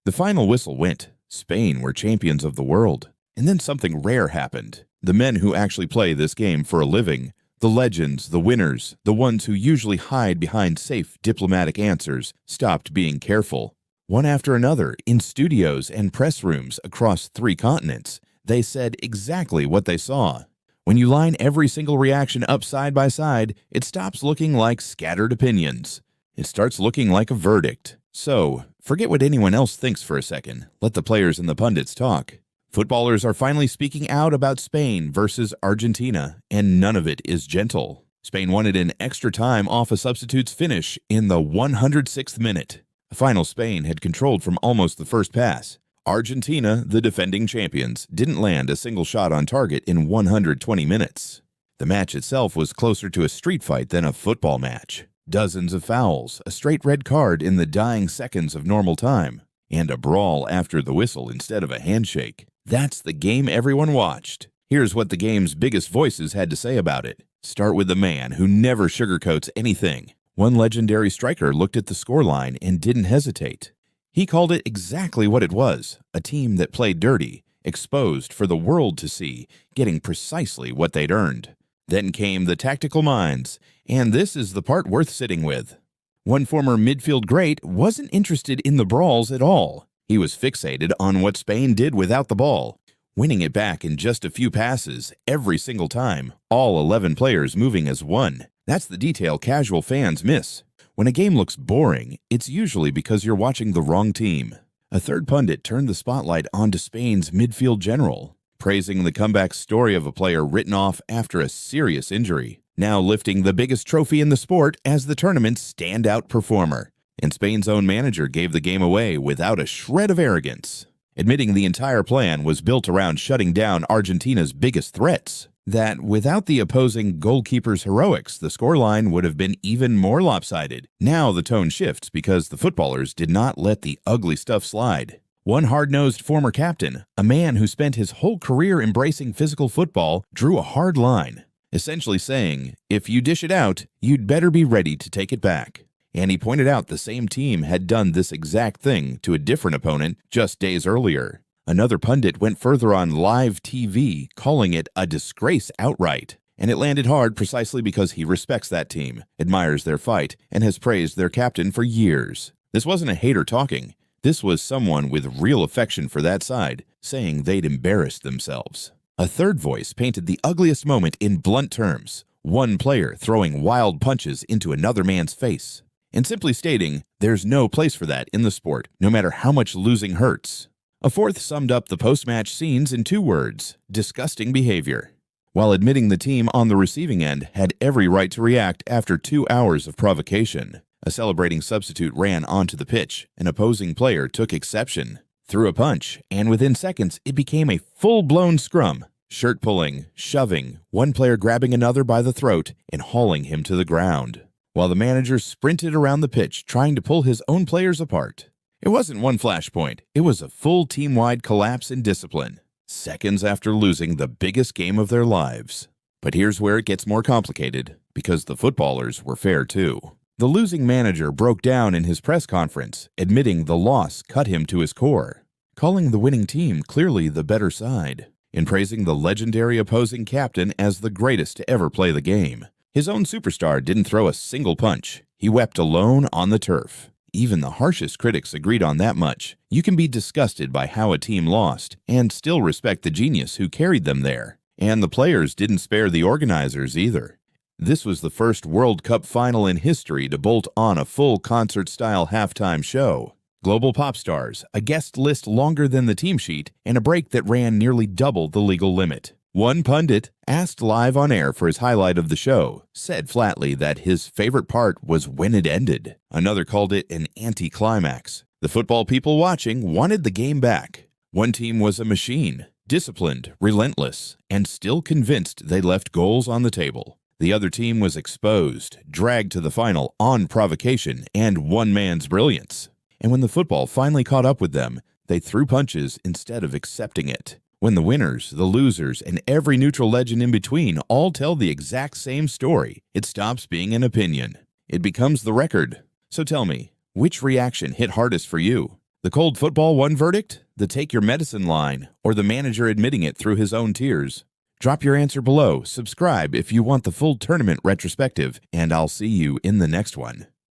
The final whistle went. Spain were champions of the world. And then something rare happened. The men who actually play this game for a living, the legends, the winners, the ones who usually hide behind safe diplomatic answers, stopped being careful. One after another, in studios and press rooms across 3 continents, they said exactly what they saw. When you line every single reaction up side by side, it stops looking like scattered opinions. It starts looking like a verdict. So, forget what anyone else thinks for a second. Let the players and the pundits talk. Footballers are finally speaking out about Spain versus Argentina, and none of it is gentle. Spain won it in extra time off a substitute's finish in the 106th minute. A final Spain had controlled from almost the first pass. Argentina, the defending champions, didn't land a single shot on target in 120 minutes. The match itself was closer to a street fight than a football match. Dozens of fouls, a straight red card in the dying seconds of normal time, and a brawl after the whistle instead of a handshake. That's the game everyone watched. Here's what the game's biggest voices had to say about it. Start with the man who never sugarcoats anything. One legendary striker looked at the scoreline and didn't hesitate. He called it exactly what it was, a team that played dirty, exposed for the world to see, getting precisely what they'd earned. Then came the tactical minds, and this is the part worth sitting with. One former midfield great wasn't interested in the brawls at all. He was fixated on what Spain did without the ball, winning it back in just a few passes every single time, all 11 players moving as one. That's the detail casual fans miss. When a game looks boring, it's usually because you're watching the wrong team. A third pundit turned the spotlight onto Spain's midfield general, praising the comeback story of a player written off after a serious injury, now lifting the biggest trophy in the sport as the tournament's standout performer. And Spain's own manager gave the game away without a shred of arrogance, admitting the entire plan was built around shutting down Argentina's biggest threats. That without the opposing goalkeeper's heroics, the scoreline would have been even more lopsided. Now the tone shifts because the footballers did not let the ugly stuff slide. One hard-nosed former captain, a man who spent his whole career embracing physical football, drew a hard line, essentially saying, if you dish it out, you'd better be ready to take it back. And he pointed out the same team had done this exact thing to a different opponent just days earlier. Another pundit went further on live TV, calling it a disgrace outright. And it landed hard precisely because he respects that team, admires their fight, and has praised their captain for years. This wasn't a hater talking. This was someone with real affection for that side, saying they'd embarrassed themselves. A third voice painted the ugliest moment in blunt terms, one player throwing wild punches into another man's face, and simply stating, there's no place for that in the sport, no matter how much losing hurts. A fourth summed up the post-match scenes in 2 words, disgusting behavior, while admitting the team on the receiving end had every right to react after 2 hours of provocation. A celebrating substitute ran onto the pitch. An opposing player took exception, threw a punch, and within seconds it became a full-blown scrum. Shirt pulling, shoving, one player grabbing another by the throat and hauling him to the ground, while the manager sprinted around the pitch trying to pull his own players apart. It wasn't one flashpoint, it was a full team-wide collapse in discipline, seconds after losing the biggest game of their lives. But here's where it gets more complicated, because the footballers were fair too. The losing manager broke down in his press conference, admitting the loss cut him to his core, calling the winning team clearly the better side, and praising the legendary opposing captain as the greatest to ever play the game. His own superstar didn't throw a single punch. He wept alone on the turf. Even the harshest critics agreed on that much. You can be disgusted by how a team lost and still respect the genius who carried them there. And the players didn't spare the organizers either. This was the first World Cup final in history to bolt on a full concert-style halftime show. Global pop stars, a guest list longer than the team sheet, and a break that ran nearly double the legal limit. One pundit, asked live on air for his highlight of the show, said flatly that his favorite part was when it ended. Another called it an anti-climax. The football people watching wanted the game back. One team was a machine, disciplined, relentless, and still convinced they left goals on the table. The other team was exposed, dragged to the final on provocation and one man's brilliance. And when the football finally caught up with them, they threw punches instead of accepting it. When the winners, the losers, and every neutral legend in between all tell the exact same story, it stops being an opinion. It becomes the record. So tell me, which reaction hit hardest for you? The cold football one verdict, the take your medicine line, or the manager admitting it through his own tears? Drop your answer below, subscribe if you want the full tournament retrospective, and I'll see you in the next one.